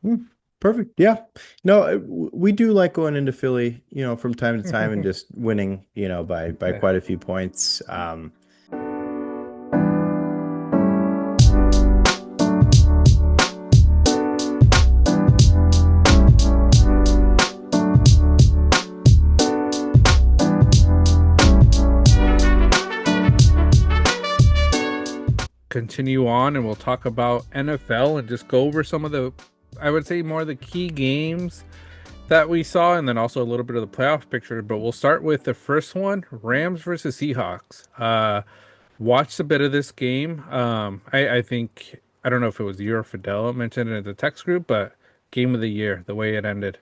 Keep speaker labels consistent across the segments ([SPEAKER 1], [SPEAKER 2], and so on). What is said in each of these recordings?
[SPEAKER 1] Mm, perfect. Yeah. No, we do like going into Philly, from time to time and just winning, by
[SPEAKER 2] Yeah.
[SPEAKER 1] quite a few points.
[SPEAKER 2] Continue on and we'll talk about NFL and just go over some of the, I would say, more of the key games that we saw, and then also a little bit of the playoff picture. But we'll start with the first one, Rams versus Seahawks. Watched a bit of this game. I think, I don't know if it was you or Fidel mentioned it in the text group, but game of the year, the way it ended.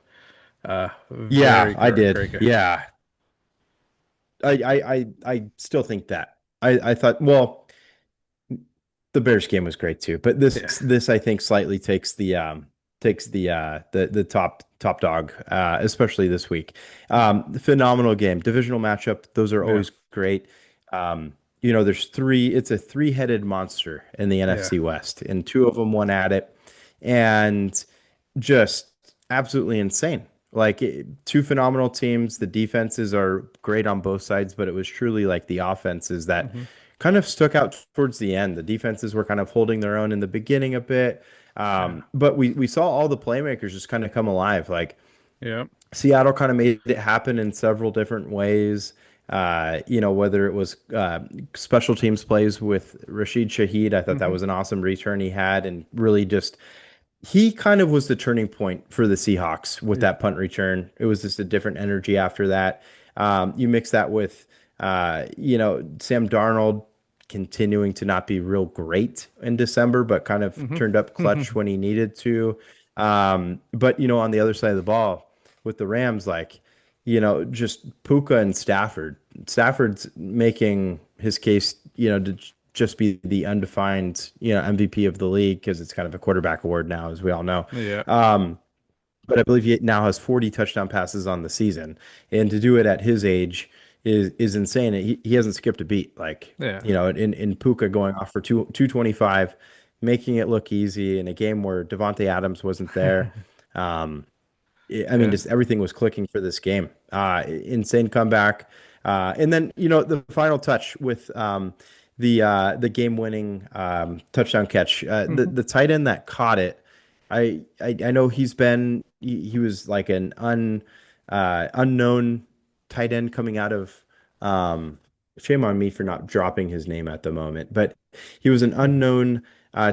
[SPEAKER 1] Yeah,
[SPEAKER 2] Very
[SPEAKER 1] I
[SPEAKER 2] great
[SPEAKER 1] did.
[SPEAKER 2] game.
[SPEAKER 1] Yeah. I still think that. I thought, well, the Bears game was great too, but this
[SPEAKER 2] Yeah.
[SPEAKER 1] this I think slightly takes the top dog, especially this week. Phenomenal game, divisional matchup. Those are
[SPEAKER 2] Yeah.
[SPEAKER 1] always great. Um, it's a three-headed monster in the
[SPEAKER 2] Yeah.
[SPEAKER 1] NFC West, and two of them went at it, and just absolutely insane. Like two phenomenal teams. The defenses are great on both sides, but it was truly like the offenses that
[SPEAKER 2] Hmm.
[SPEAKER 1] kind of stuck out towards the end. The defenses were kind of holding their own in the beginning a bit.
[SPEAKER 2] Yeah.
[SPEAKER 1] But we saw all the playmakers just kind of come alive. Like
[SPEAKER 2] Yeah.
[SPEAKER 1] Seattle kind of made it happen in several different ways. Whether it was special teams plays with Rashid Shaheed, I thought that
[SPEAKER 2] Hmm.
[SPEAKER 1] was an awesome return he had, and really just he kind of was the turning point for the Seahawks with
[SPEAKER 2] Yeah.
[SPEAKER 1] that punt return. It was just a different energy after that. You mix that with, Sam Darnold continuing to not be real great in December, but kind of
[SPEAKER 2] Hmm.
[SPEAKER 1] turned up clutch when he needed to. But on the other side of the ball with the Rams, like, just Puka and Stafford. Stafford's making his case, to just be the undefined, MVP of the league because it's kind of a quarterback award now, as we all know.
[SPEAKER 2] Yeah.
[SPEAKER 1] Um, but I believe he now has 40 touchdown passes on the season, and to do it at his age is insane. He hasn't skipped a beat. Like
[SPEAKER 2] Yeah.
[SPEAKER 1] in Puka going off for 225, making it look easy in a game where Devontae Adams wasn't there. Um, I mean,
[SPEAKER 2] Yeah.
[SPEAKER 1] just everything was clicking for this game. Insane comeback. And then, the final touch with the game-winning touchdown catch. The
[SPEAKER 2] Hmm.
[SPEAKER 1] the tight end that caught it, I know he was like an unknown tight end coming out of um, shame on me for not dropping his name at the moment, but he was an unknown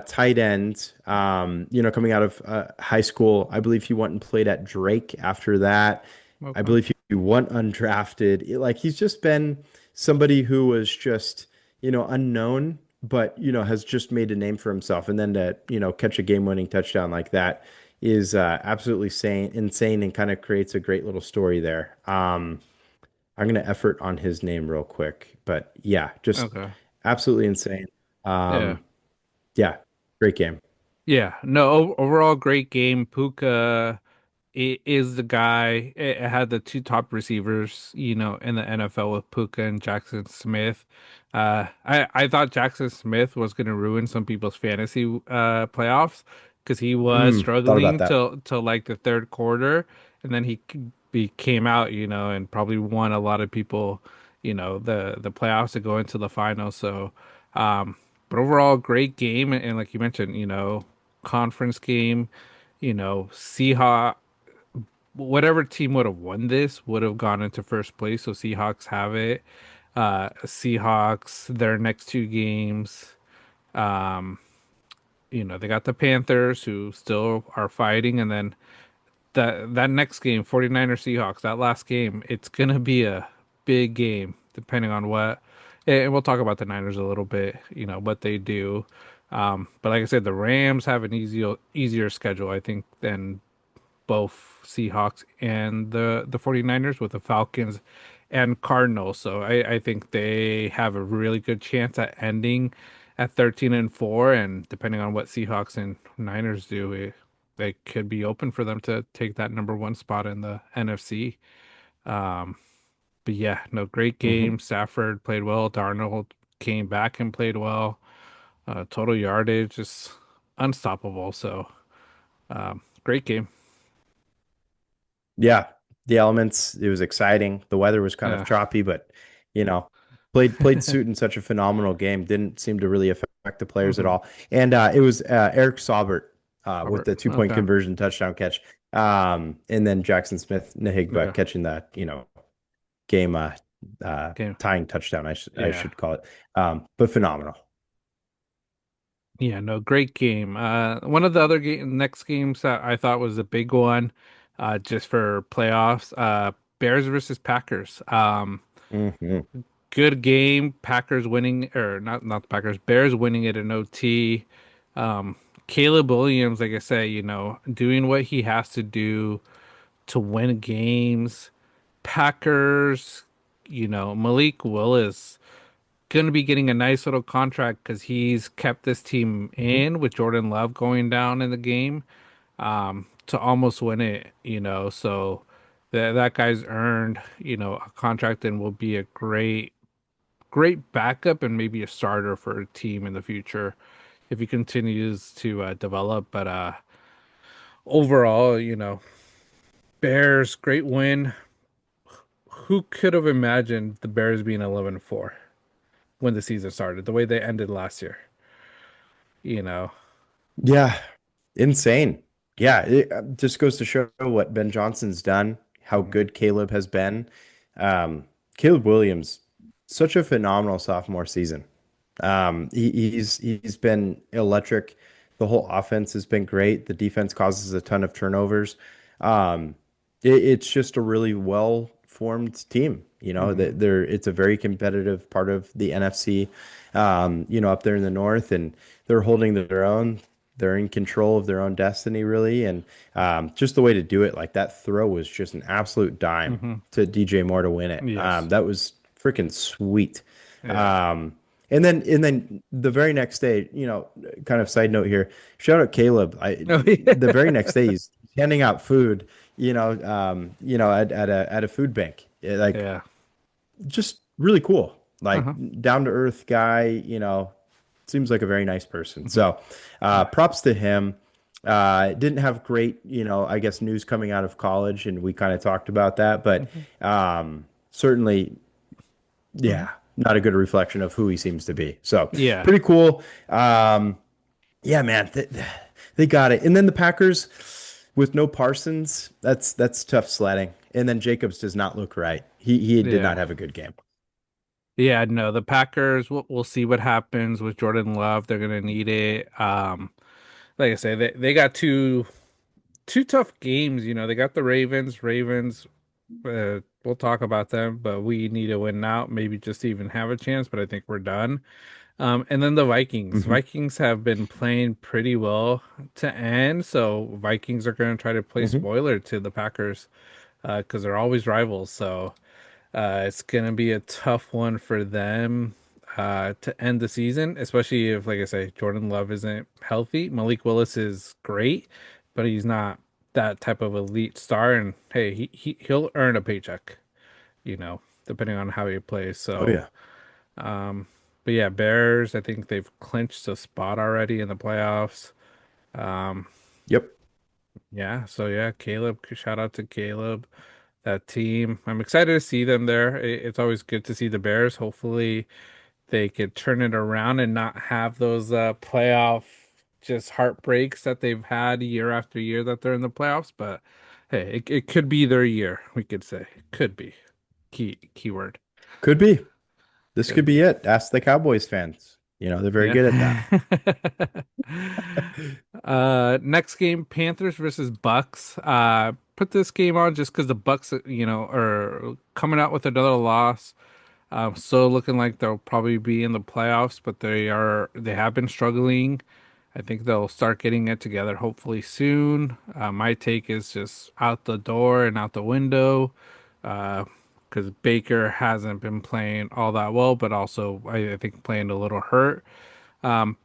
[SPEAKER 1] tight end, coming out of high school. I believe he went and played at Drake after that. I
[SPEAKER 2] Okay.
[SPEAKER 1] believe he went undrafted. Like he's just been somebody who was just, unknown, but, has just made a name for himself. And then to, catch a game-winning touchdown like that is absolutely insane and kind of creates a great little story there. I'm gonna effort on his name real quick, but yeah, just
[SPEAKER 2] Okay.
[SPEAKER 1] absolutely insane.
[SPEAKER 2] Yeah.
[SPEAKER 1] Um, yeah, great game.
[SPEAKER 2] Yeah. No, overall great game. Puka is the guy. It had the two top receivers, in the NFL with Puka and Jackson Smith. I thought Jackson Smith was going to ruin some people's fantasy playoffs because he was
[SPEAKER 1] Thought about
[SPEAKER 2] struggling
[SPEAKER 1] that.
[SPEAKER 2] till like the third quarter, and then he came out, and probably won a lot of people, the playoffs to go into the finals. So, but overall, great game, and like you mentioned, conference game. Seahawks, whatever team would have won this would have gone into first place. So Seahawks have it. Seahawks, their next two games, um, they got the Panthers who still are fighting, and then that next game, 49ers Seahawks, that last game, it's gonna be a big game depending on what. And we'll talk about the Niners a little bit, what they do. But like I said, the Rams have an easier schedule, I think, than both Seahawks and the 49ers with the Falcons and Cardinals. So I think they have a really good chance at ending at 13-4, and depending on what Seahawks and Niners do, they could be open for them to take that number one spot in the NFC. Um, but yeah, no, great
[SPEAKER 1] Hmm.
[SPEAKER 2] game. Stafford played well. Darnold came back and played well. Total yardage is unstoppable. So Great game.
[SPEAKER 1] Yeah, the elements, it was exciting. The weather was kind of
[SPEAKER 2] Yeah.
[SPEAKER 1] choppy, but you know, played suit in such a phenomenal game. Didn't seem to really affect the players at
[SPEAKER 2] hmm
[SPEAKER 1] all. And it was Eric Saubert with
[SPEAKER 2] Robert.
[SPEAKER 1] the 2 point
[SPEAKER 2] Okay.
[SPEAKER 1] conversion touchdown catch. And then Jackson Smith Nahigba
[SPEAKER 2] Yeah.
[SPEAKER 1] catching the, game
[SPEAKER 2] Game.
[SPEAKER 1] tying touchdown, I
[SPEAKER 2] Yeah.
[SPEAKER 1] should call it. But phenomenal.
[SPEAKER 2] Yeah, no, great game. One of the other next games that I thought was a big one, just for playoffs, Bears versus Packers.
[SPEAKER 1] Hmm.
[SPEAKER 2] Good game. Packers winning, or not the Packers, Bears winning it in OT. Um, Caleb Williams, like I say, doing what he has to do to win games. Packers, Malik Willis going to be getting a nice little contract because he's kept this team
[SPEAKER 1] Hmm.
[SPEAKER 2] in with Jordan Love going down in the game, to almost win it, so that guy's earned, a contract and will be a great backup and maybe a starter for a team in the future if he continues to develop. But overall, Bears, great win. Who could have imagined the Bears being 11-4 when the season started, the way they ended last year? You know,
[SPEAKER 1] Yeah, insane. Yeah, it just goes to show what Ben Johnson's done, how
[SPEAKER 2] Mhm.
[SPEAKER 1] good Caleb has been. Um, Caleb Williams, such a phenomenal sophomore season. He's been electric. The whole offense has been great. The defense causes a ton of turnovers. Um, it's just a really well formed team.
[SPEAKER 2] Mhm.
[SPEAKER 1] That it's a very competitive part of the NFC. Up there in the north, and they're holding their own. They're in control of their own destiny, really, and just the way to do it. Like that throw was just an absolute dime
[SPEAKER 2] Mhm.
[SPEAKER 1] to DJ Moore to win it.
[SPEAKER 2] Yes.
[SPEAKER 1] That was freaking sweet.
[SPEAKER 2] Yeah.
[SPEAKER 1] Um, and then the very next day, kind of side note here, shout out Caleb.
[SPEAKER 2] Oh
[SPEAKER 1] The very
[SPEAKER 2] yeah.
[SPEAKER 1] next day he's handing out food, at a food bank. Like
[SPEAKER 2] Yeah.
[SPEAKER 1] just really cool. Like
[SPEAKER 2] Uh-huh.
[SPEAKER 1] down to earth guy, seems like a very nice person.
[SPEAKER 2] Mhm.
[SPEAKER 1] So
[SPEAKER 2] Yeah.
[SPEAKER 1] props to him. Didn't have great, I guess news coming out of college, and we kind of talked about that, but
[SPEAKER 2] Mhm.
[SPEAKER 1] certainly
[SPEAKER 2] Mhm.
[SPEAKER 1] yeah, not a good reflection of who he seems to be. So
[SPEAKER 2] Yeah.
[SPEAKER 1] pretty cool. Yeah, man, they got it. And then the Packers with no Parsons, that's tough sledding. And then Jacobs does not look right. He did
[SPEAKER 2] Yeah.
[SPEAKER 1] not have a good game.
[SPEAKER 2] Yeah, no, the Packers, we'll see what happens with Jordan Love. They're gonna need it. Like I say, they got two tough games. They got the Ravens. Ravens, we'll talk about them, but we need to win now. Maybe just to even have a chance, but I think we're done. And then the Vikings.
[SPEAKER 1] Hmm.
[SPEAKER 2] Vikings have been playing pretty well to end, so Vikings are going to try to play
[SPEAKER 1] Hmm.
[SPEAKER 2] spoiler to the Packers, because they're always rivals. So it's going to be a tough one for them to end the season, especially if, like I say, Jordan Love isn't healthy. Malik Willis is great, but he's not that type of elite star. And hey, he'll earn a paycheck, depending on how he plays.
[SPEAKER 1] Oh
[SPEAKER 2] So.
[SPEAKER 1] yeah.
[SPEAKER 2] Um, but yeah, Bears, I think they've clinched a spot already in the playoffs. Um,
[SPEAKER 1] Yep.
[SPEAKER 2] yeah, so yeah, Caleb, shout out to Caleb, that team. I'm excited to see them there. It's always good to see the Bears. Hopefully they could turn it around and not have those playoff just heartbreaks that they've had year after year that they're in the playoffs. But hey, it could be their year, we could say. Could be. Keyword.
[SPEAKER 1] Could be. This
[SPEAKER 2] Could
[SPEAKER 1] could be
[SPEAKER 2] be.
[SPEAKER 1] it. Ask the Cowboys fans. They're very good at that.
[SPEAKER 2] Yeah. Next game, Panthers versus Bucks. Put this game on just because the Bucks, are coming out with another loss. So looking like they'll probably be in the playoffs, but they have been struggling. I think they'll start getting it together hopefully soon. My take is just out the door and out the window. Because Baker hasn't been playing all that well, but also I think playing a little hurt.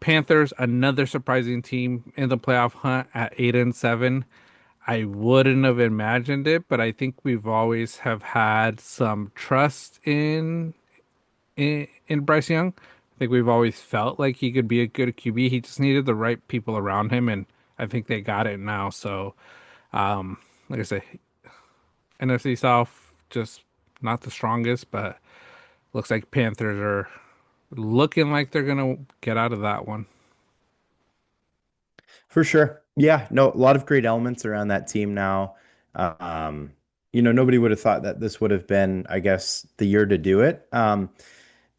[SPEAKER 2] Panthers, another surprising team in the playoff hunt at 8-7. I wouldn't have imagined it, but I think we've always have had some trust in Bryce Young. I think we've always felt like he could be a good QB. He just needed the right people around him, and I think they got it now. So, like I say, NFC South just not the strongest, but looks like Panthers are looking like they're gonna get out of that one.
[SPEAKER 1] For sure. Yeah, no, a lot of great elements around that team now. Um, nobody would have thought that this would have been, I guess, the year to do it.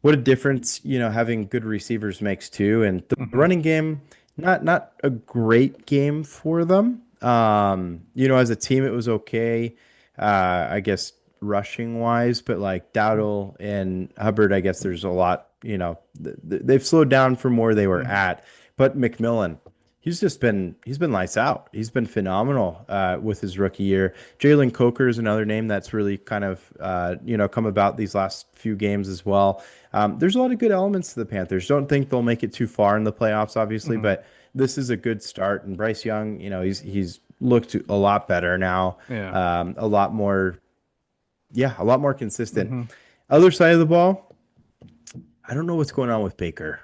[SPEAKER 1] What a difference, having good receivers makes too. And the
[SPEAKER 2] Hmm.
[SPEAKER 1] running game, not a great game for them. As a team, it was okay. I guess rushing wise, but like Dowdle and Hubbard, I guess there's a lot, they've slowed down from where they were
[SPEAKER 2] Hmm.
[SPEAKER 1] at. But McMillan, he's been lights out. He's been phenomenal with his rookie year. Jalen Coker is another name that's really kind of come about these last few games as well. There's a lot of good elements to the Panthers. Don't think they'll make it too far in the playoffs, obviously,
[SPEAKER 2] Hmm.
[SPEAKER 1] but this is a good start. And Bryce Young, he's looked a lot better now.
[SPEAKER 2] Yeah.
[SPEAKER 1] A lot more, yeah, a lot more consistent.
[SPEAKER 2] Hmm.
[SPEAKER 1] Other side of the ball, I don't know what's going on with Baker.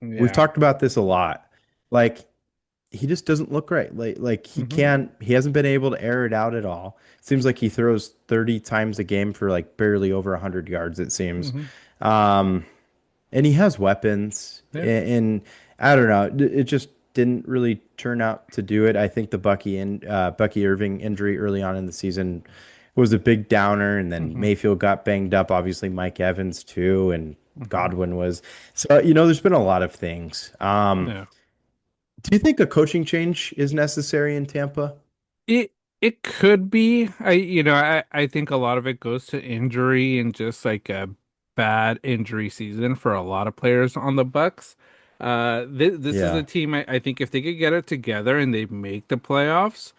[SPEAKER 1] We've
[SPEAKER 2] Yeah.
[SPEAKER 1] talked about this a lot. Like he just doesn't look right. Like
[SPEAKER 2] Hmm.
[SPEAKER 1] he hasn't been able to air it out at all. Seems like he throws 30 times a game for like barely over 100 yards, it seems.
[SPEAKER 2] Hmm.
[SPEAKER 1] Um, and he has weapons
[SPEAKER 2] Yeah.
[SPEAKER 1] and I don't know, it just didn't really turn out to do it. I think the Bucky Irving injury early on in the season was a big downer, and then
[SPEAKER 2] Hmm.
[SPEAKER 1] Mayfield got banged up, obviously Mike Evans too, and
[SPEAKER 2] Hmm.
[SPEAKER 1] Godwin was so there's been a lot of things.
[SPEAKER 2] Yeah.
[SPEAKER 1] Do you think a coaching change is necessary in Tampa?
[SPEAKER 2] It it could be. I think a lot of it goes to injury and just like a bad injury season for a lot of players on the Bucks. This is a
[SPEAKER 1] Yeah.
[SPEAKER 2] team I think if they could get it together and they make the playoffs,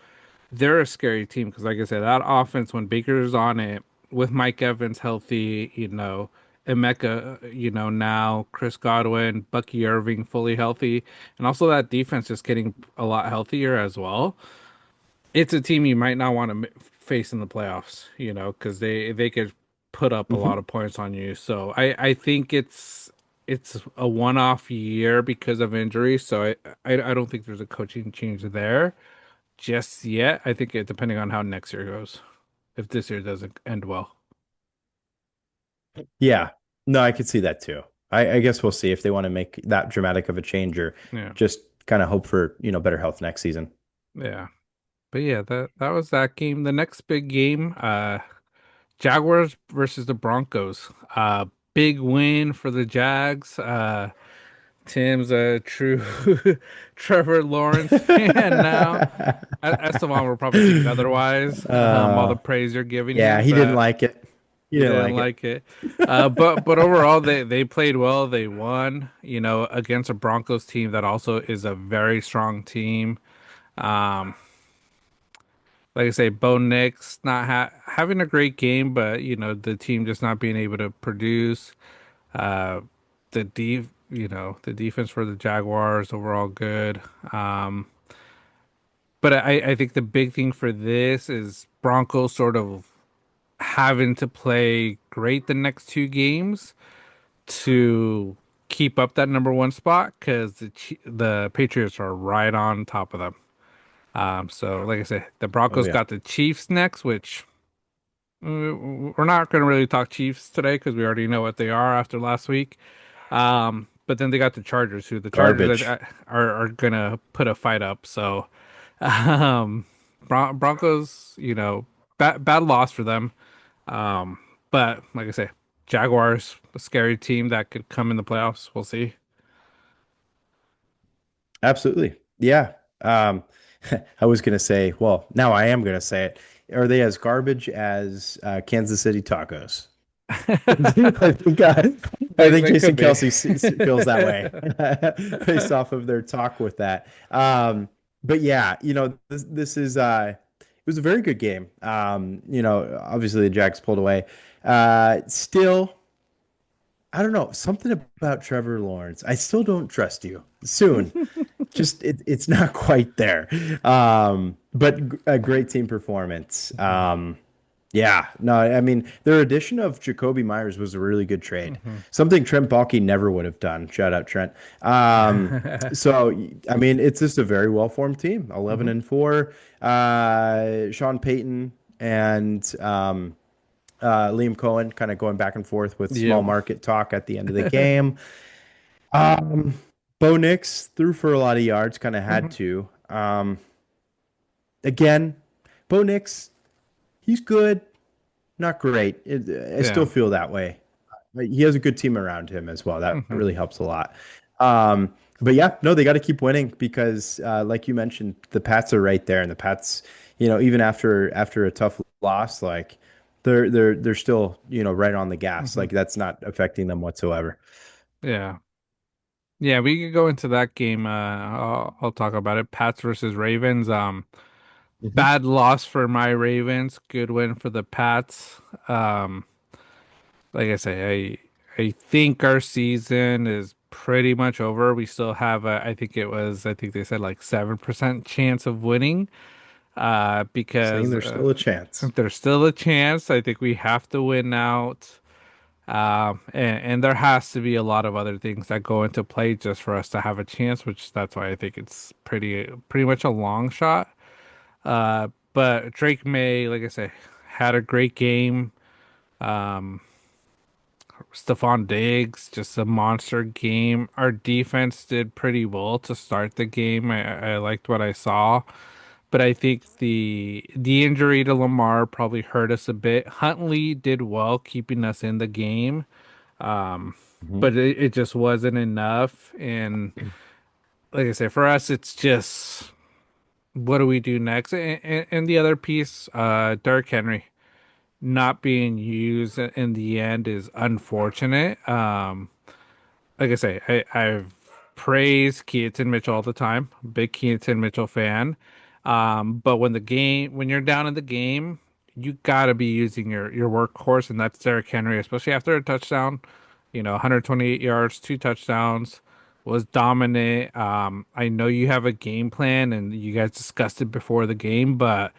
[SPEAKER 2] they're a scary team because, like I said, that offense when Baker's on it with Mike Evans healthy, Emeka, now Chris Godwin, Bucky Irving fully healthy, and also that defense just getting a lot healthier as well. It's a team you might not want to face in the playoffs, because they could put up a lot
[SPEAKER 1] Hmm.
[SPEAKER 2] of points on you. So I think it's a one-off year because of injury. So I don't think there's a coaching change there just yet. I think depending on how next year goes, if this year doesn't end well.
[SPEAKER 1] Yeah. No, I could see that too. I guess we'll see if they want to make that dramatic of a change or
[SPEAKER 2] Yeah,
[SPEAKER 1] just kind of hope for, better health next season.
[SPEAKER 2] yeah. But yeah, that was that game. The next big game, Jaguars versus the Broncos. Big win for the Jags. Tim's a true Trevor Lawrence fan now. Esteban will probably think otherwise, all the
[SPEAKER 1] Uh,
[SPEAKER 2] praise you're giving
[SPEAKER 1] yeah,
[SPEAKER 2] him,
[SPEAKER 1] he didn't
[SPEAKER 2] but
[SPEAKER 1] like it. He
[SPEAKER 2] he
[SPEAKER 1] didn't
[SPEAKER 2] didn't
[SPEAKER 1] like it.
[SPEAKER 2] like it. But overall they played well. They won, against a Broncos team that also is a very strong team. Um, like I say, Bo Nix not having a great game, but the team just not being able to produce. Uh, the defense for the Jaguars overall good. Um, but I think the big thing for this is Broncos sort of having to play great the next two games to keep up that number one spot because the Patriots are right on top of them. So like I said, the
[SPEAKER 1] Oh
[SPEAKER 2] Broncos
[SPEAKER 1] yeah.
[SPEAKER 2] got the Chiefs next, which we're not going to really talk Chiefs today because we already know what they are after last week. But then they got the Chargers, who the Chargers
[SPEAKER 1] Garbage.
[SPEAKER 2] are gonna put a fight up. So, um, Broncos, bad loss for them. Um, but like I say, Jaguars, a scary team that could come in the playoffs. We'll see.
[SPEAKER 1] Absolutely. Yeah. Um, I was gonna say, well, now I am gonna say it. Are they as garbage as Kansas City tacos? I think I think
[SPEAKER 2] They
[SPEAKER 1] Jason
[SPEAKER 2] could be.
[SPEAKER 1] Kelsey feels that way based off of their talk with that. But yeah, this is it was a very good game. Obviously the Jags pulled away. Still, I don't know, something about Trevor Lawrence. I still don't trust you. Soon, just it's not quite there. But a great team performance. Yeah, no, I mean their addition of Jacoby Myers was a really good trade.
[SPEAKER 2] Hmm.
[SPEAKER 1] Something Trent Baalke never would have done. Shout out Trent. So I mean it's just a very well-formed team. 11
[SPEAKER 2] Hmm.
[SPEAKER 1] and 4. Sean Payton and Liam Cohen kind of going back and forth with small
[SPEAKER 2] Yep.
[SPEAKER 1] market talk at the end of the game. Um, Bo Nix threw for a lot of yards, kind of had
[SPEAKER 2] Hmm.
[SPEAKER 1] to. Again, Bo Nix, he's good, not great. I still
[SPEAKER 2] Yeah.
[SPEAKER 1] feel that way. But he has a good team around him as well. That
[SPEAKER 2] Hmm.
[SPEAKER 1] really helps a lot. But yeah, no, they got to keep winning because, like you mentioned, the Pats are right there, and the Pats, even after a tough loss, like they're still right on the gas.
[SPEAKER 2] Hmm.
[SPEAKER 1] Like that's not affecting them whatsoever.
[SPEAKER 2] Yeah. Yeah, we could go into that game. I'll talk about it. Pats versus Ravens.
[SPEAKER 1] Hmm.
[SPEAKER 2] Bad loss for my Ravens. Good win for the Pats. Um, like I say, I think our season is pretty much over. We still have I think they said like 7% chance of winning.
[SPEAKER 1] Saying
[SPEAKER 2] Because
[SPEAKER 1] there's still a chance.
[SPEAKER 2] there's still a chance. I think we have to win out. And there has to be a lot of other things that go into play just for us to have a chance, which that's why I think it's pretty much a long shot. But Drake May, like I say, had a great game. Um, Stephon Diggs, just a monster game. Our defense did pretty well to start the game. I liked what I saw, but I think the injury to Lamar probably hurt us a bit. Huntley did well keeping us in the game. Um,
[SPEAKER 1] Mhm.
[SPEAKER 2] but it just wasn't enough. And like I said, for us, it's just what do we do next? And the other piece, Derrick Henry not being used in the end is unfortunate. Like I say, I've praised Keaton Mitchell all the time. Big Keaton Mitchell fan. But when you're down in the game, you gotta be using your workhorse, and that's Derrick Henry, especially after a touchdown. 128 yards, two touchdowns, was dominant. I know you have a game plan, and you guys discussed it before the game, but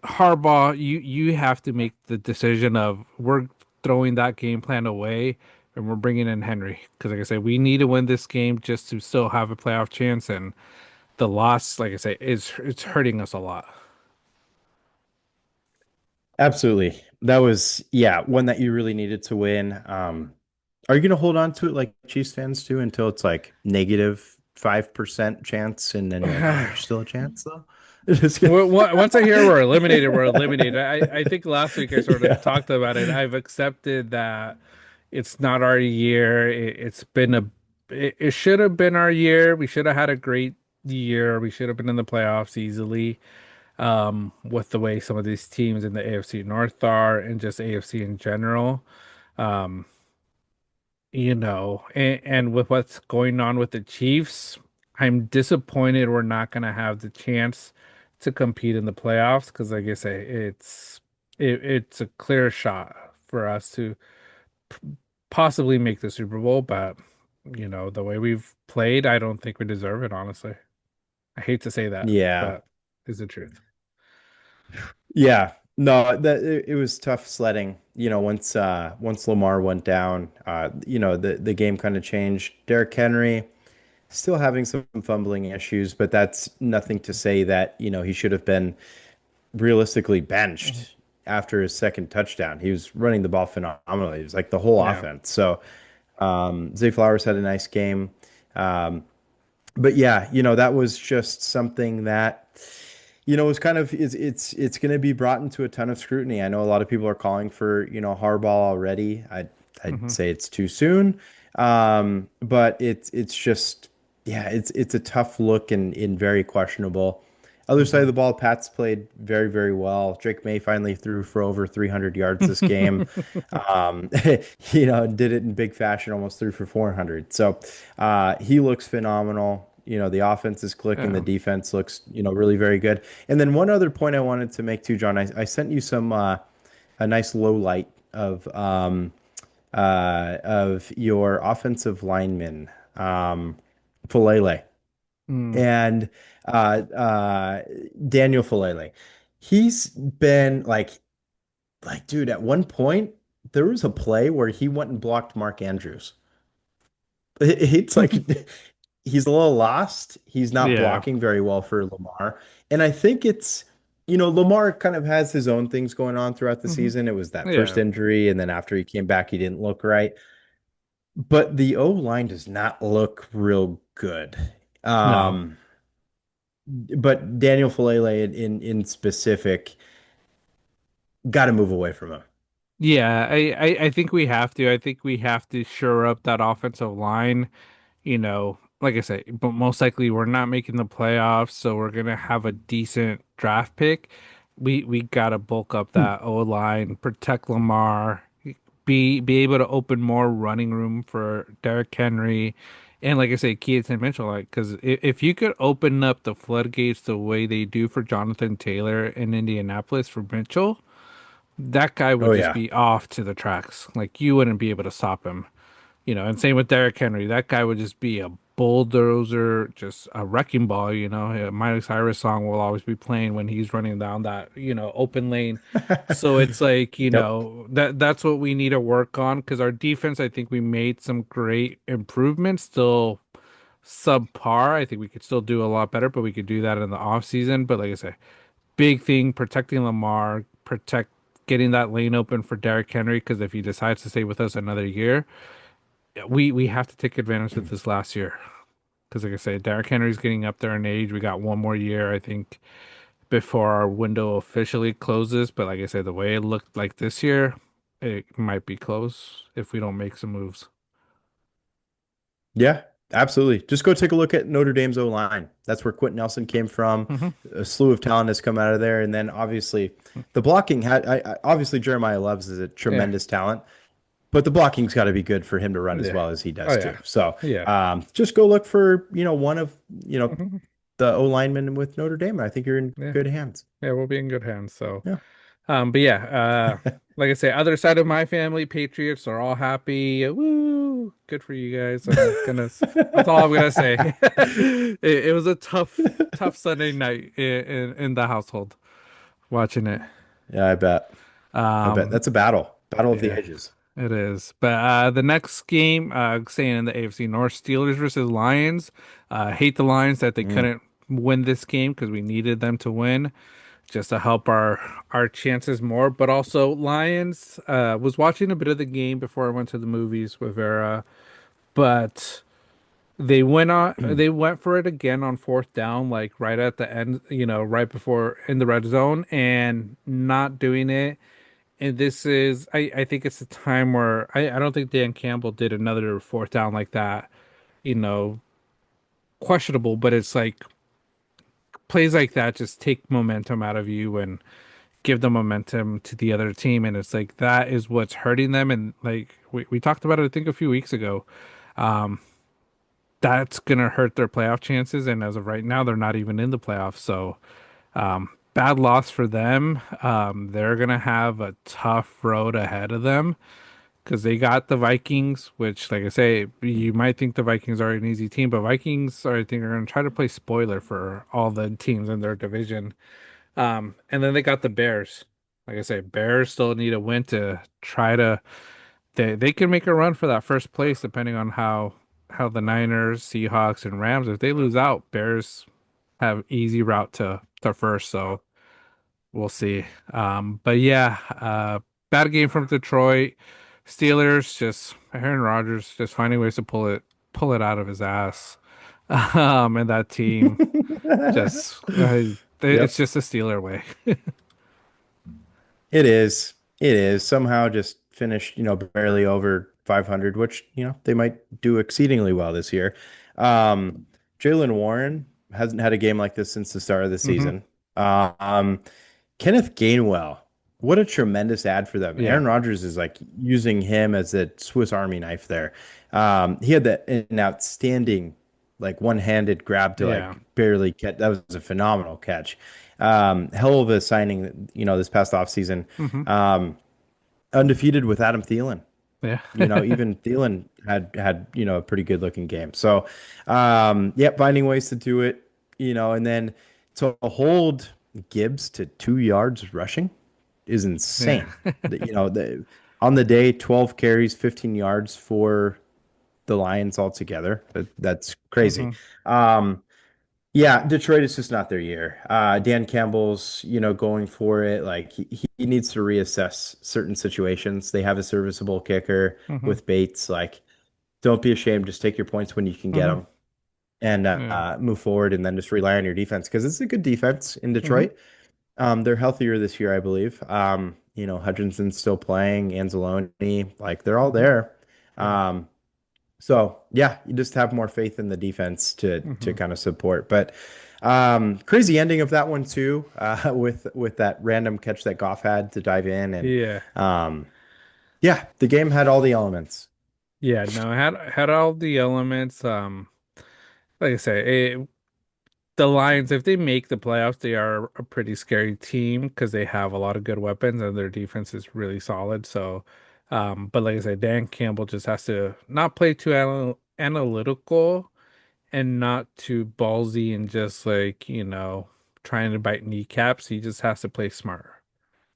[SPEAKER 2] Harbaugh, you have to make the decision of we're throwing that game plan away and we're bringing in Henry because, like I said, we need to win this game just to still have a playoff chance. And the loss, like I say, is it's hurting us a lot.
[SPEAKER 1] Absolutely. That was, yeah, one that you really needed to win. Are you going to hold on to it like Chiefs fans do until it's like negative 5% chance and then you're like, oh, there's still a chance though? Just kidding.
[SPEAKER 2] Once I hear we're eliminated, we're eliminated. I think last week I sort of
[SPEAKER 1] Yeah.
[SPEAKER 2] talked about it. I've accepted that it's not our year. It should have been our year. We should have had a great year. We should have been in the playoffs easily. With the way some of these teams in the AFC North are and just AFC in general. Um, and with what's going on with the Chiefs, I'm disappointed we're not going to have the chance to compete in the playoffs because, like I say, it's a clear shot for us to possibly make the Super Bowl, but the way we've played, I don't think we deserve it, honestly. I hate to say that,
[SPEAKER 1] Yeah.
[SPEAKER 2] but it's the truth.
[SPEAKER 1] Yeah. No, it was tough sledding. Once Lamar went down, the game kind of changed. Derrick Henry still having some fumbling issues, but that's nothing to say that, he should have been realistically
[SPEAKER 2] Mhm.
[SPEAKER 1] benched after his second touchdown. He was running the ball phenomenally. It was like the whole
[SPEAKER 2] Yeah.
[SPEAKER 1] offense. So Zay Flowers had a nice game. But yeah, that was just something that, was kind of it's going to be brought into a ton of scrutiny. I know a lot of people are calling for, Harbaugh already. I'd
[SPEAKER 2] Hmm.
[SPEAKER 1] say it's too soon. But it's just yeah, it's a tough look and very questionable. Other side of
[SPEAKER 2] Hmm.
[SPEAKER 1] the ball, Pats played very, very well. Drake May finally threw for over 300 yards this game. Um, did it in big fashion, almost threw for 400. So he looks phenomenal. The offense is clicking, the
[SPEAKER 2] Yeah.
[SPEAKER 1] defense looks, really very good. And then one other point I wanted to make too, John, I sent you some a nice low light of your offensive lineman, Falele
[SPEAKER 2] Mm.
[SPEAKER 1] and Daniel Falele. He's been like like, dude, at one point there was a play where he went and blocked Mark Andrews. It's like he's a little lost. He's not
[SPEAKER 2] Yeah.
[SPEAKER 1] blocking very well for Lamar. And I think it's, Lamar kind of has his own things going on throughout the
[SPEAKER 2] Hmm.
[SPEAKER 1] season. It was that first
[SPEAKER 2] Yeah.
[SPEAKER 1] injury, and then after he came back, he didn't look right. But the O line does not look real good.
[SPEAKER 2] No.
[SPEAKER 1] Um, but Daniel Falele in specific, got to move away from him.
[SPEAKER 2] Yeah, I think we have to. I think we have to shore up that offensive line. Like I say, but most likely we're not making the playoffs, so we're gonna have a decent draft pick. We gotta bulk up that O line, protect Lamar, be able to open more running room for Derrick Henry, and like I say, Keaton Mitchell. Like, because if you could open up the floodgates the way they do for Jonathan Taylor in Indianapolis for Mitchell, that guy would
[SPEAKER 1] Oh
[SPEAKER 2] just
[SPEAKER 1] yeah.
[SPEAKER 2] be off to the tracks. Like you wouldn't be able to stop him. And same with Derrick Henry. That guy would just be a bulldozer, just a wrecking ball. Miley Cyrus song will always be playing when he's running down that, open lane. So it's like,
[SPEAKER 1] Yep.
[SPEAKER 2] that's what we need to work on because our defense, I think we made some great improvements, still subpar. I think we could still do a lot better, but we could do that in the off season. But like I say, big thing, protecting Lamar, protect getting that lane open for Derrick Henry because if he decides to stay with us another year, we have to take advantage of this last year because, like I say, Derrick Henry's getting up there in age. We got one more year, I think, before our window officially closes. But like I said, the way it looked like this year, it might be close if we don't make some moves.
[SPEAKER 1] Yeah, absolutely. Just go take a look at Notre Dame's O line. That's where Quentin Nelson came from.
[SPEAKER 2] Hmm.
[SPEAKER 1] A slew of talent has come out of there, and then obviously the blocking had. Obviously Jeremiah Loves is a
[SPEAKER 2] Yeah,
[SPEAKER 1] tremendous talent, but the blocking's got to be good for him to run as
[SPEAKER 2] yeah,
[SPEAKER 1] well as he
[SPEAKER 2] oh
[SPEAKER 1] does too.
[SPEAKER 2] yeah,
[SPEAKER 1] So
[SPEAKER 2] yeah.
[SPEAKER 1] just go look for one of
[SPEAKER 2] Hmm.
[SPEAKER 1] the O linemen with Notre Dame. I think you're in
[SPEAKER 2] Yeah,
[SPEAKER 1] good hands.
[SPEAKER 2] yeah, we'll be in good hands. So.
[SPEAKER 1] Yeah.
[SPEAKER 2] But yeah, like I say, other side of my family, Patriots are all happy. Woo! Good for you guys. That's all I'm gonna say. It was a tough Sunday night in the household watching it.
[SPEAKER 1] Yeah, I bet. I bet
[SPEAKER 2] Um,
[SPEAKER 1] that's a battle. Battle of the
[SPEAKER 2] yeah,
[SPEAKER 1] ages.
[SPEAKER 2] it is. But the next game, staying in the AFC North, Steelers versus Lions. Hate the Lions that they
[SPEAKER 1] Mm.
[SPEAKER 2] couldn't win this game because we needed them to win just to help our chances more. But also Lions, was watching a bit of the game before I went to the movies with Vera, but they went for it again on fourth down, like right at the end, right before in the red zone and not doing it. And this is I think it's a time where I don't think Dan Campbell did another fourth down like that, you know, questionable, but it's like plays like that just take momentum out of you and give the momentum to the other team. And it's like that is what's hurting them. And like we talked about it, I think a few weeks ago. Um, that's gonna hurt their playoff chances. And as of right now, they're not even in the playoffs. So bad loss for them. They're gonna have a tough road ahead of them because they got the Vikings, which, like I say, you might think the Vikings are an easy team, but Vikings are, I think, are going to try to play spoiler for all the teams in their division. And then they got the Bears. Like I say, Bears still need a win to try to they can make a run for that first place depending on how the Niners, Seahawks, and Rams. If they lose out, Bears have easy route to first. So we'll see. But yeah, bad game from Detroit. Steelers just Aaron Rodgers just finding ways to pull it out of his ass. And that team just it's
[SPEAKER 1] Yep.
[SPEAKER 2] just a Steeler way.
[SPEAKER 1] It is. It is. Somehow just finished, barely over 500, which, they might do exceedingly well this year. Um, Jalen Warren hasn't had a game like this since the start of the
[SPEAKER 2] Hmm.
[SPEAKER 1] season. Um, Kenneth Gainwell, what a tremendous ad for them.
[SPEAKER 2] Yeah,
[SPEAKER 1] Aaron Rodgers is like using him as a Swiss Army knife there. He had an outstanding, like one-handed grab to
[SPEAKER 2] yeah.
[SPEAKER 1] like barely catch. That was a phenomenal catch. Hell of a signing, this past offseason.
[SPEAKER 2] Hmm.
[SPEAKER 1] Um, Undefeated with Adam Thielen.
[SPEAKER 2] Yeah.
[SPEAKER 1] Even Thielen had, a pretty good looking game. So, yeah, finding ways to do it, and then to hold Gibbs to 2 yards rushing. is
[SPEAKER 2] Yeah.
[SPEAKER 1] insane. On the day, 12 carries, 15 yards for the Lions altogether. That's crazy.
[SPEAKER 2] hmm
[SPEAKER 1] Um, yeah, Detroit is just not their year. Dan Campbell's, going for it. Like he needs to reassess certain situations. They have a serviceable kicker
[SPEAKER 2] hmm
[SPEAKER 1] with Bates. Like, don't be ashamed. Just take your points when you can get
[SPEAKER 2] hmm
[SPEAKER 1] them and
[SPEAKER 2] Yeah.
[SPEAKER 1] move forward, and then just rely on your defense because it's a good defense in
[SPEAKER 2] hmm
[SPEAKER 1] Detroit. They're healthier this year, I believe. Hutchinson's still playing, Anzalone, like they're all
[SPEAKER 2] hmm
[SPEAKER 1] there.
[SPEAKER 2] Yeah.
[SPEAKER 1] Um, so yeah, you just have more faith in the defense to
[SPEAKER 2] hmm
[SPEAKER 1] kind of support. But crazy ending of that one too, with that random catch that Goff had to dive in, and
[SPEAKER 2] Yeah.
[SPEAKER 1] um, yeah, the game had all the elements.
[SPEAKER 2] Yeah. No, it had all the elements. Like I say, the Lions, if they make the playoffs, they are a pretty scary team because they have a lot of good weapons and their defense is really solid. So, but like I said, Dan Campbell just has to not play too analytical and not too ballsy and just like, trying to bite kneecaps. He just has to play smarter.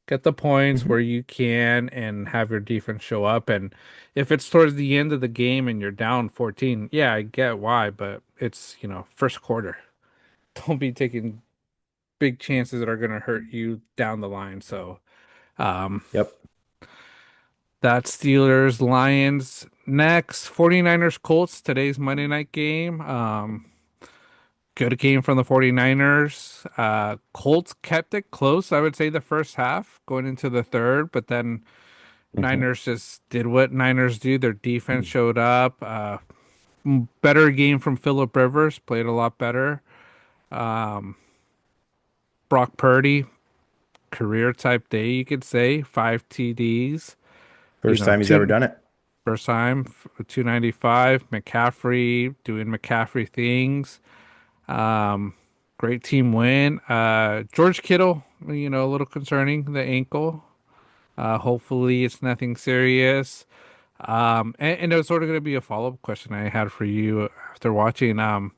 [SPEAKER 2] Get the points
[SPEAKER 1] Mhm.
[SPEAKER 2] where you can and have your defense show up. And if it's towards the end of the game and you're down 14, yeah, I get why, but it's, first quarter. Don't be taking big chances that are going to hurt you down the line. So, um,
[SPEAKER 1] Yep.
[SPEAKER 2] that's Steelers, Lions. Next, 49ers, Colts, today's Monday night game. Good game from the 49ers. Colts kept it close, I would say, the first half going into the third, but then
[SPEAKER 1] Mhm.
[SPEAKER 2] Niners just did what Niners do. Their defense showed up. Better game from Philip Rivers, played a lot better. Um, Brock Purdy, career type day, you could say. Five TDs,
[SPEAKER 1] First time he's ever
[SPEAKER 2] two
[SPEAKER 1] done it.
[SPEAKER 2] first time, 295. McCaffrey doing McCaffrey things. Um, Great team win. George Kittle, a little concerning, the ankle. Hopefully it's nothing serious. And it was sort of going to be a follow-up question I had for you after watching. I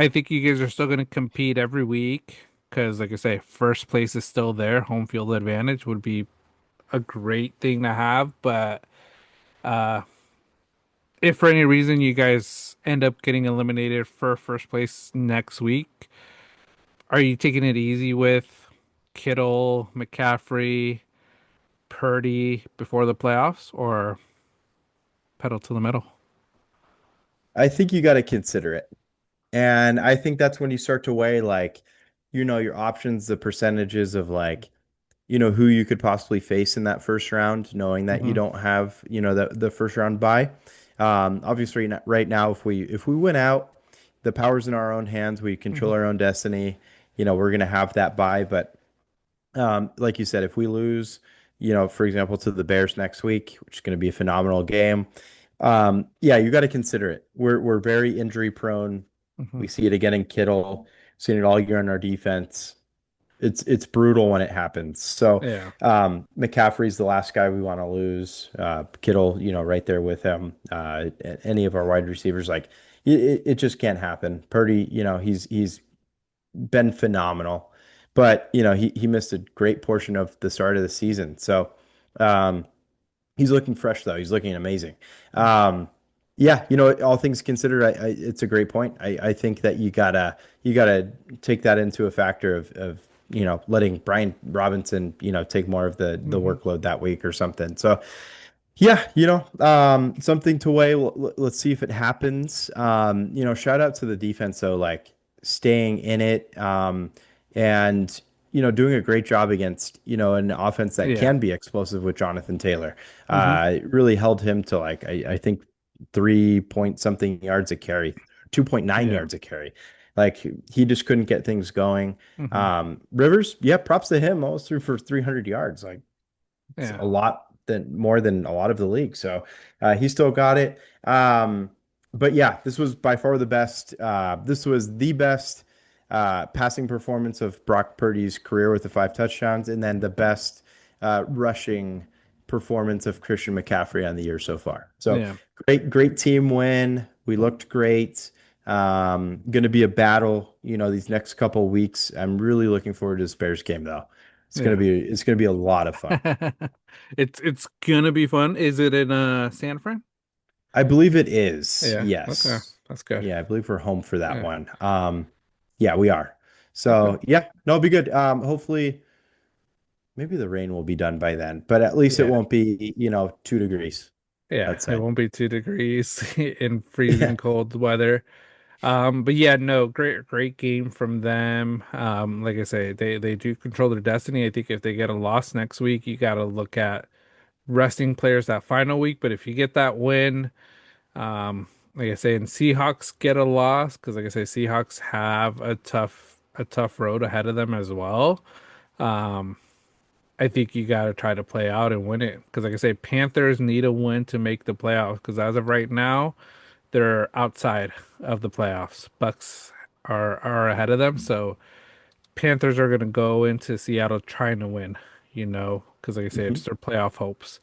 [SPEAKER 2] think you guys are still going to compete every week because, like I say, first place is still there. Home field advantage would be a great thing to have. But if for any reason you guys end up getting eliminated for first place next week, are you taking it easy with Kittle, McCaffrey, Purdy before the playoffs, or pedal to the metal?
[SPEAKER 1] I think you got to consider it. And I think that's when you start to weigh like, your options, the percentages of like, who you could possibly face in that first round, knowing that you
[SPEAKER 2] hmm
[SPEAKER 1] don't have, the first round bye. Obviously, right now, if we win out, the power's in our own hands. We control
[SPEAKER 2] hmm
[SPEAKER 1] our own destiny. We're gonna have that bye. But like you said, if we lose, for example, to the Bears next week, which is going to be a phenomenal game, yeah, you got to consider it. We're very injury prone.
[SPEAKER 2] hmm
[SPEAKER 1] We see it again in Kittle, seen it all year in our defense. It's brutal when it happens. So
[SPEAKER 2] Yeah.
[SPEAKER 1] McCaffrey's the last guy we want to lose. Kittle, right there with him. Any of our wide receivers, like it just can't happen. Purdy, he's been phenomenal, but he missed a great portion of the start of the season. So um, he's looking fresh though. He's looking amazing. Um, yeah, all things considered, it's a great point. I think that you gotta take that into a factor of letting Brian Robinson take more of the
[SPEAKER 2] hmm
[SPEAKER 1] workload that week or something. So yeah, something to weigh. Let's see if it happens. Shout out to the defense though, like staying in it, and doing a great job against an offense that
[SPEAKER 2] Yeah.
[SPEAKER 1] can be explosive with Jonathan Taylor.
[SPEAKER 2] hmm
[SPEAKER 1] It really held him to like I think 3 point something yards a carry, 2.9
[SPEAKER 2] Yeah.
[SPEAKER 1] yards a carry. Like he just couldn't get things going.
[SPEAKER 2] hmm
[SPEAKER 1] Rivers, yeah, props to him. Almost threw for 300 yards. Like it's
[SPEAKER 2] Yeah.
[SPEAKER 1] a lot than more than a lot of the league. So he still got it. But yeah, this was by far the best. This was the best passing performance of Brock Purdy's career with the 5 touchdowns, and then the best rushing performance of Christian McCaffrey on the year so far. So
[SPEAKER 2] Yeah.
[SPEAKER 1] great team win. We looked great. Going to be a battle, these next couple weeks. I'm really looking forward to this Bears game though.
[SPEAKER 2] Yeah.
[SPEAKER 1] it's gonna be a lot of fun.
[SPEAKER 2] It's gonna be fun. Is it in San Fran?
[SPEAKER 1] I believe it is.
[SPEAKER 2] Yeah. Okay.
[SPEAKER 1] Yes.
[SPEAKER 2] That's good.
[SPEAKER 1] Yeah, I believe we're home for that
[SPEAKER 2] Yeah.
[SPEAKER 1] one. Yeah, we are.
[SPEAKER 2] Okay.
[SPEAKER 1] So yeah, no, it'll be good. Hopefully maybe the rain will be done by then, but at least it
[SPEAKER 2] Yeah.
[SPEAKER 1] won't be, 2 degrees,
[SPEAKER 2] Yeah.
[SPEAKER 1] I'd
[SPEAKER 2] It
[SPEAKER 1] say.
[SPEAKER 2] won't be 2 degrees in freezing
[SPEAKER 1] Yeah.
[SPEAKER 2] cold weather. But yeah, no, great game from them. Like I say, they do control their destiny. I think if they get a loss next week, you got to look at resting players that final week. But if you get that win, like I say, and Seahawks get a loss because, like I say, Seahawks have a tough road ahead of them as well. Um, I think you got to try to play out and win it because, like I say, Panthers need a win to make the playoffs because as of right now, they're outside of the playoffs. Bucks are ahead of them, so Panthers are going to go into Seattle trying to win. Because like I say, it's
[SPEAKER 1] Mhm.
[SPEAKER 2] their playoff hopes.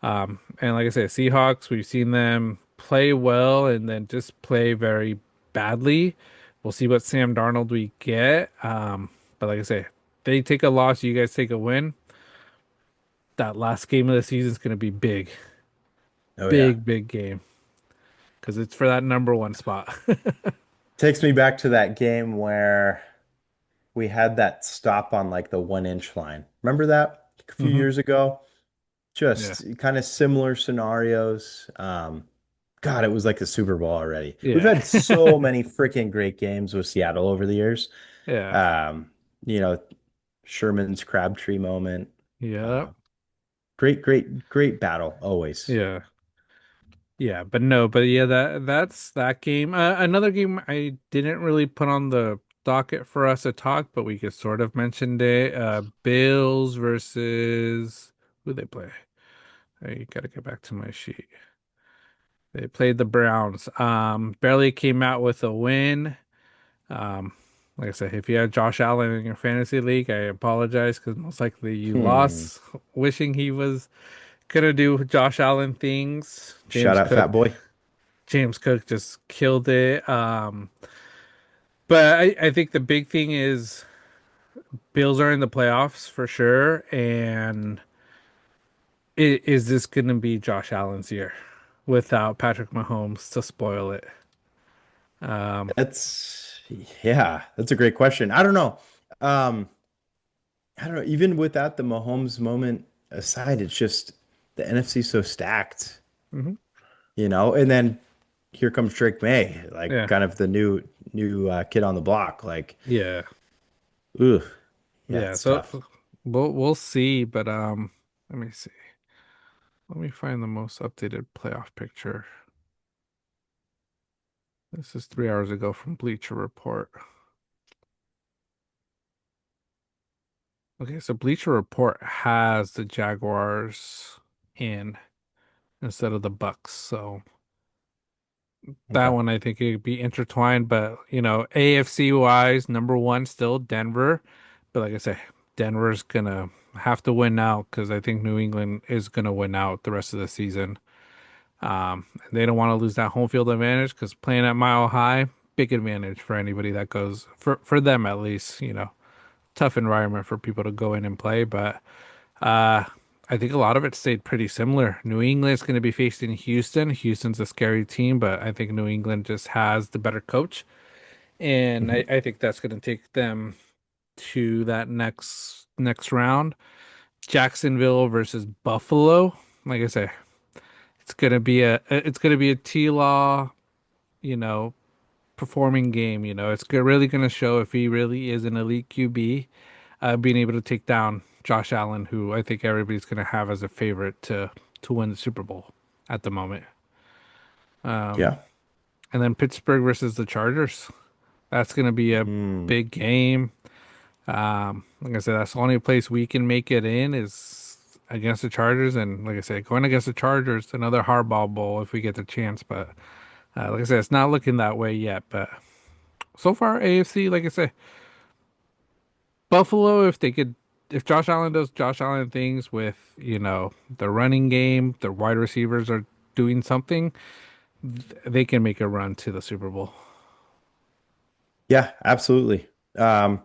[SPEAKER 2] And like I said, Seahawks, we've seen them play well and then just play very badly. We'll see what Sam Darnold we get. But like I say, they take a loss, you guys take a win. That last game of the season is going to be big,
[SPEAKER 1] Oh yeah.
[SPEAKER 2] big game because it's for that number one spot.
[SPEAKER 1] Takes me back to that game where we had that stop on like the 1 inch line. Remember that a few
[SPEAKER 2] Hmm.
[SPEAKER 1] years ago?
[SPEAKER 2] Yeah,
[SPEAKER 1] Just kind of similar scenarios. God, it was like the Super Bowl already. We've
[SPEAKER 2] yeah,
[SPEAKER 1] had so many freaking great games with Seattle over the years.
[SPEAKER 2] yeah,
[SPEAKER 1] Um, you know, Sherman's Crabtree moment.
[SPEAKER 2] yeah,
[SPEAKER 1] Uh, great battle always.
[SPEAKER 2] yeah. Yeah, but no, but yeah, that's that game. Another game I didn't really put on the docket for us to talk, but we could sort of mention it. Bills versus who they play. I gotta get back to my sheet. They played the Browns. Barely came out with a win. Um, like I said, if you had Josh Allen in your fantasy league, I apologize because most likely you
[SPEAKER 1] Hmm.
[SPEAKER 2] lost. Wishing he was gonna do Josh Allen things.
[SPEAKER 1] Shout out Fat Boy.
[SPEAKER 2] James Cook just killed it. But I think the big thing is Bills are in the playoffs for sure. And is this going to be Josh Allen's year without Patrick Mahomes to spoil it? Um,
[SPEAKER 1] That's yeah, that's a great question. I don't know. Um, I don't know. Even without the Mahomes moment aside, it's just the NFC so stacked,
[SPEAKER 2] mhm.
[SPEAKER 1] And then here comes Drake May, like
[SPEAKER 2] Yeah,
[SPEAKER 1] kind of the new kid on the block. Like,
[SPEAKER 2] yeah,
[SPEAKER 1] ugh, yeah,
[SPEAKER 2] yeah.
[SPEAKER 1] it's
[SPEAKER 2] So
[SPEAKER 1] tough.
[SPEAKER 2] we'll see. But let me see. Let me find the most updated playoff picture. This is 3 hours ago from Bleacher Report. Okay, so Bleacher Report has the Jaguars in instead of the Bucks. So that
[SPEAKER 1] Okay.
[SPEAKER 2] one I think it could be intertwined, but AFC wise, number one still Denver. But like I say, Denver's gonna have to win out because I think New England is gonna win out the rest of the season. They don't want to lose that home field advantage because playing at Mile High, big advantage for anybody that goes for them at least. Tough environment for people to go in and play, but uh, I think a lot of it stayed pretty similar. New England is going to be facing Houston. Houston's a scary team, but I think New England just has the better coach. And I,
[SPEAKER 1] Mhm.
[SPEAKER 2] I think that's going to take them to that next round. Jacksonville versus Buffalo. Like I say, it's gonna be a T-Law, you know, performing game. It's really gonna show if he really is an elite QB, being able to take down Josh Allen, who I think everybody's going to have as a favorite to win the Super Bowl at the moment. Um,
[SPEAKER 1] Yeah.
[SPEAKER 2] and then Pittsburgh versus the Chargers. That's going to be a
[SPEAKER 1] Hmm.
[SPEAKER 2] big game. Like I said, that's the only place we can make it in is against the Chargers. And like I said, going against the Chargers, another hardball bowl if we get the chance. But like I said, it's not looking that way yet. But so far, AFC, like I said, Buffalo, if Josh Allen does Josh Allen things with, the running game, the wide receivers are doing something, they can make a run to the Super Bowl.
[SPEAKER 1] Yeah, absolutely. Um,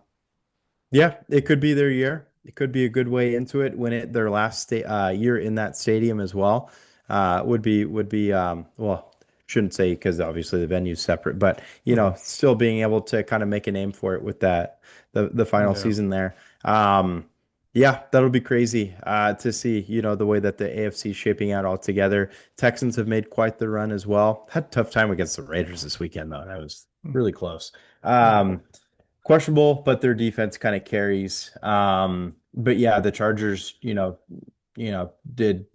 [SPEAKER 1] yeah, it could be their year. It could be a good way into it. Win it their last year in that stadium as well. Would be well, shouldn't say because obviously the venue's separate, but
[SPEAKER 2] Mhm.
[SPEAKER 1] still being able to kind of make a name for it with that the final
[SPEAKER 2] Yeah.
[SPEAKER 1] season there. Yeah, that'll be crazy to see, the way that the AFC is shaping out altogether. Texans have made quite the run as well. Had a tough time against the Raiders this weekend, though. That was really close.
[SPEAKER 2] Yeah.
[SPEAKER 1] Questionable, but their defense kind of carries. But yeah, the Chargers, did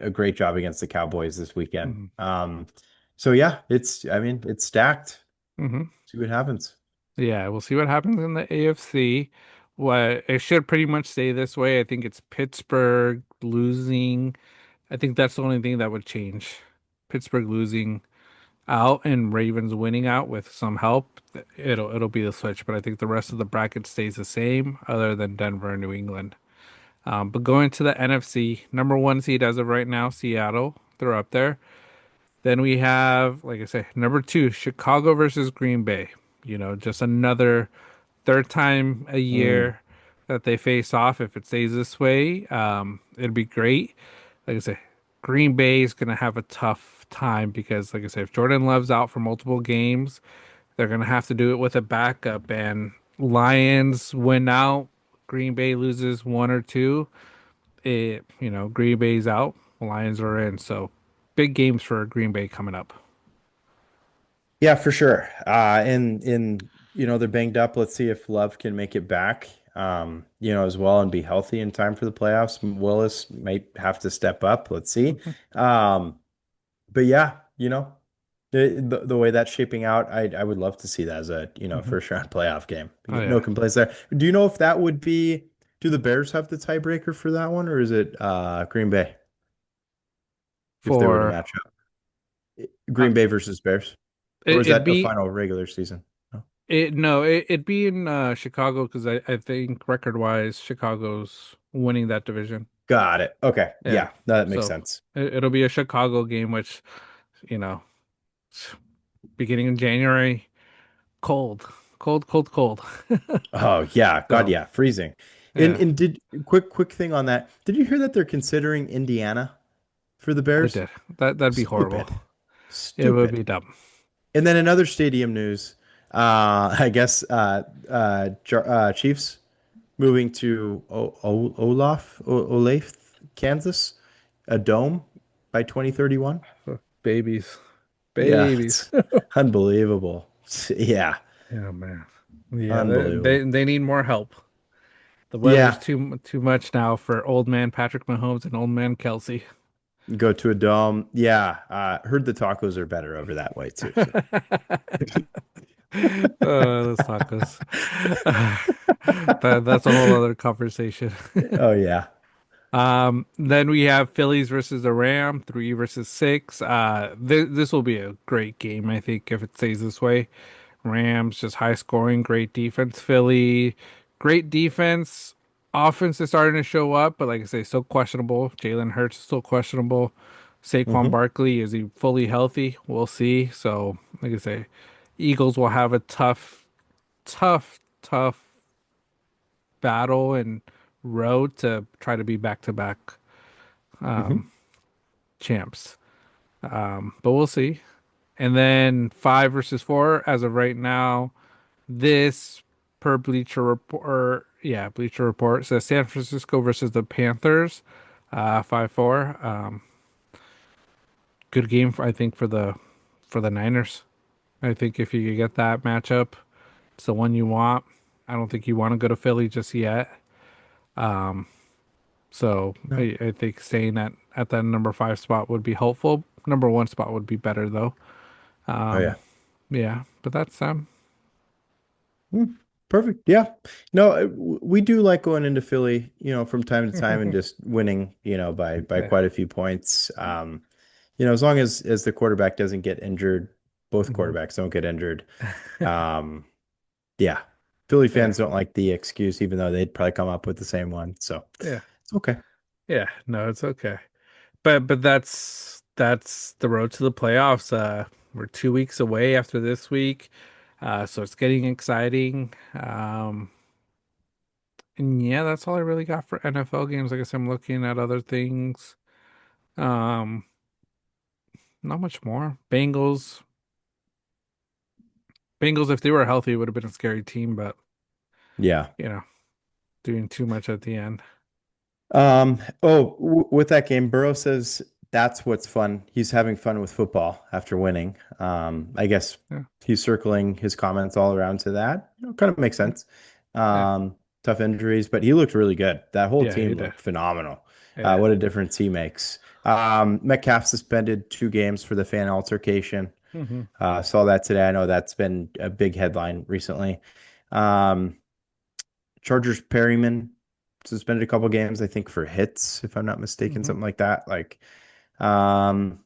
[SPEAKER 1] a great job against the Cowboys this weekend.
[SPEAKER 2] Mhm.
[SPEAKER 1] So yeah, I mean, it's stacked.
[SPEAKER 2] Mhm.
[SPEAKER 1] See what happens.
[SPEAKER 2] Yeah, we'll see what happens in the AFC. What it should pretty much stay this way. I think it's Pittsburgh losing. I think that's the only thing that would change. Pittsburgh losing out and Ravens winning out with some help. It'll be the switch, but I think the rest of the bracket stays the same, other than Denver and New England. But going to the NFC, number one seed as of right now, Seattle. They're up there. Then we have, like I say, number two, Chicago versus Green Bay. Just another third time a
[SPEAKER 1] Mm.
[SPEAKER 2] year that they face off. If it stays this way, it'd be great. Like I say, Green Bay is going to have a tough time because, like I say, if Jordan Love's out for multiple games, they're going to have to do it with a backup. And Lions win out, Green Bay loses one or two. Green Bay's out, Lions are in. So big games for Green Bay coming up.
[SPEAKER 1] Yeah, for sure. They're banged up. Let's see if Love can make it back, as well and be healthy in time for the playoffs. Willis might have to step up. Let's see. Um, but yeah, the way that's shaping out, I would love to see that as a,
[SPEAKER 2] Mhm.
[SPEAKER 1] first round playoff game.
[SPEAKER 2] Oh
[SPEAKER 1] No
[SPEAKER 2] yeah.
[SPEAKER 1] complaints there. Do you know if that would be, do the Bears have the tiebreaker for that one, or is it Green Bay if they were to
[SPEAKER 2] For
[SPEAKER 1] match up?
[SPEAKER 2] uh,
[SPEAKER 1] Green Bay versus Bears, or is
[SPEAKER 2] it'd
[SPEAKER 1] that a
[SPEAKER 2] be
[SPEAKER 1] final regular season? No.
[SPEAKER 2] it no it'd be in Chicago because I think record wise Chicago's winning that division.
[SPEAKER 1] Got it. Okay.
[SPEAKER 2] Yeah.
[SPEAKER 1] Yeah, that makes
[SPEAKER 2] So
[SPEAKER 1] sense.
[SPEAKER 2] it'll be a Chicago game, which you know beginning in January, cold, cold, cold, cold.
[SPEAKER 1] Oh yeah, God
[SPEAKER 2] So
[SPEAKER 1] yeah, freezing. And
[SPEAKER 2] yeah,
[SPEAKER 1] and did quick thing on that. Did you hear that they're considering Indiana for the
[SPEAKER 2] I
[SPEAKER 1] Bears?
[SPEAKER 2] did. That'd be horrible.
[SPEAKER 1] Stupid.
[SPEAKER 2] It would
[SPEAKER 1] Stupid.
[SPEAKER 2] be dumb.
[SPEAKER 1] And then another stadium news. I guess Chiefs moving to Olathe, Kansas, a dome by 2031.
[SPEAKER 2] Babies,
[SPEAKER 1] Yeah,
[SPEAKER 2] babies.
[SPEAKER 1] it's unbelievable. Yeah,
[SPEAKER 2] Yeah, man. Yeah, they
[SPEAKER 1] unbelievable.
[SPEAKER 2] they need more help. The weather's
[SPEAKER 1] Yeah,
[SPEAKER 2] too much now for old man Patrick Mahomes and old man Kelsey.
[SPEAKER 1] go to a dome. Yeah, heard the tacos are better over that way too. So.
[SPEAKER 2] Those tacos. That's a whole other conversation.
[SPEAKER 1] Oh yeah.
[SPEAKER 2] Then we have Phillies versus the Ram, 3 versus 6. This will be a great game, I think, if it stays this way. Rams just high scoring, great defense. Philly, great defense. Offense is starting to show up, but like I say, still questionable. Jalen Hurts is still questionable. Saquon
[SPEAKER 1] Hmm.
[SPEAKER 2] Barkley, is he fully healthy? We'll see. So, like I say, Eagles will have a tough battle and road to try to be back to back
[SPEAKER 1] Hmm.
[SPEAKER 2] champs. But we'll see. And then 5 versus 4 as of right now. This per Bleacher Report, yeah, Bleacher Report says San Francisco versus the Panthers, 5-4. Good game for I think for the Niners. I think if you could get that matchup, it's the one you want. I don't think you want to go to Philly just yet. So
[SPEAKER 1] No.
[SPEAKER 2] I think staying at that number 5 spot would be helpful. Number 1 spot would be better though.
[SPEAKER 1] Oh yeah.
[SPEAKER 2] Yeah, but that's
[SPEAKER 1] Mm, perfect. Yeah. No, we do like going into Philly, from time to time and just winning, by
[SPEAKER 2] yeah.
[SPEAKER 1] quite a few points. As long as the quarterback doesn't get injured, both
[SPEAKER 2] Mhm.
[SPEAKER 1] quarterbacks don't get injured. Um, yeah. Philly
[SPEAKER 2] Yeah.
[SPEAKER 1] fans don't like the excuse, even though they'd probably come up with the same one. So
[SPEAKER 2] Yeah.
[SPEAKER 1] it's okay.
[SPEAKER 2] Yeah. No, it's okay. But that's the road to the playoffs. We're 2 weeks away after this week. So it's getting exciting. And yeah, that's all I really got for NFL games. I guess I'm looking at other things. Um, Not much more. Bengals, if they were healthy, would have been a scary team, but
[SPEAKER 1] Yeah.
[SPEAKER 2] you know, doing too much at the end.
[SPEAKER 1] With that game, Burrow says that's what's fun. He's having fun with football after winning. I guess
[SPEAKER 2] Yeah,
[SPEAKER 1] he's circling his comments all around to that. Kind of makes
[SPEAKER 2] yeah,
[SPEAKER 1] sense.
[SPEAKER 2] yeah,
[SPEAKER 1] Tough injuries, but he looked really good. That whole
[SPEAKER 2] yeah. He
[SPEAKER 1] team
[SPEAKER 2] did.
[SPEAKER 1] looked phenomenal.
[SPEAKER 2] Yeah.
[SPEAKER 1] What a difference he makes. Metcalf suspended 2 games for the fan altercation.
[SPEAKER 2] Hmm.
[SPEAKER 1] Saw that today. I know that's been a big headline recently. Um, Chargers Perryman suspended a couple games, I think, for hits, if I'm not mistaken,
[SPEAKER 2] Hmm.
[SPEAKER 1] something like that. Um,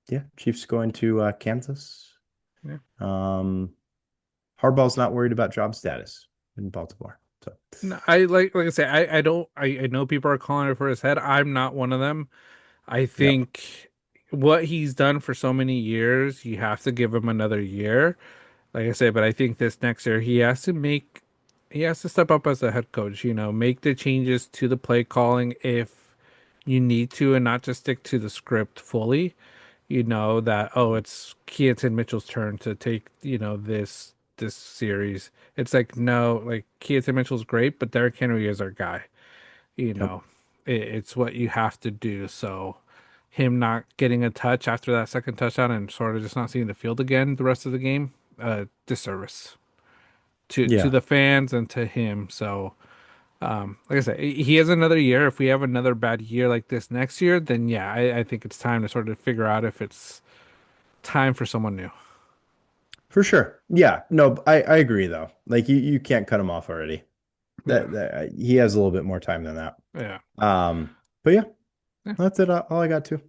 [SPEAKER 1] yeah, Chiefs going to Kansas.
[SPEAKER 2] Yeah.
[SPEAKER 1] Um, Harbaugh's not worried about job status in Baltimore. So,
[SPEAKER 2] No, I like I say, I don't I know people are calling it for his head. I'm not one of them. I
[SPEAKER 1] yep,
[SPEAKER 2] think what he's done for so many years, you have to give him another year. Like I say, but I think this next year he has to step up as a head coach, make the changes to the play calling if you need to and not just stick to the script fully. That, oh, it's Keaton Mitchell's turn to take, this series. It's like, no, like Keaton Mitchell's great, but Derrick Henry is our guy. You
[SPEAKER 1] yep,
[SPEAKER 2] know, it's what you have to do. So him not getting a touch after that second touchdown and sort of just not seeing the field again the rest of the game, disservice to
[SPEAKER 1] yeah,
[SPEAKER 2] the fans and to him. So, like I said, he has another year. If we have another bad year like this next year, then yeah, I think it's time to sort of figure out if it's time for someone new.
[SPEAKER 1] for sure. Yeah, no, I agree though. Like you can't cut him off already.
[SPEAKER 2] Yeah,
[SPEAKER 1] He has a little bit more time than that.
[SPEAKER 2] yeah,
[SPEAKER 1] But yeah,
[SPEAKER 2] yeah.
[SPEAKER 1] that's it. All I got too.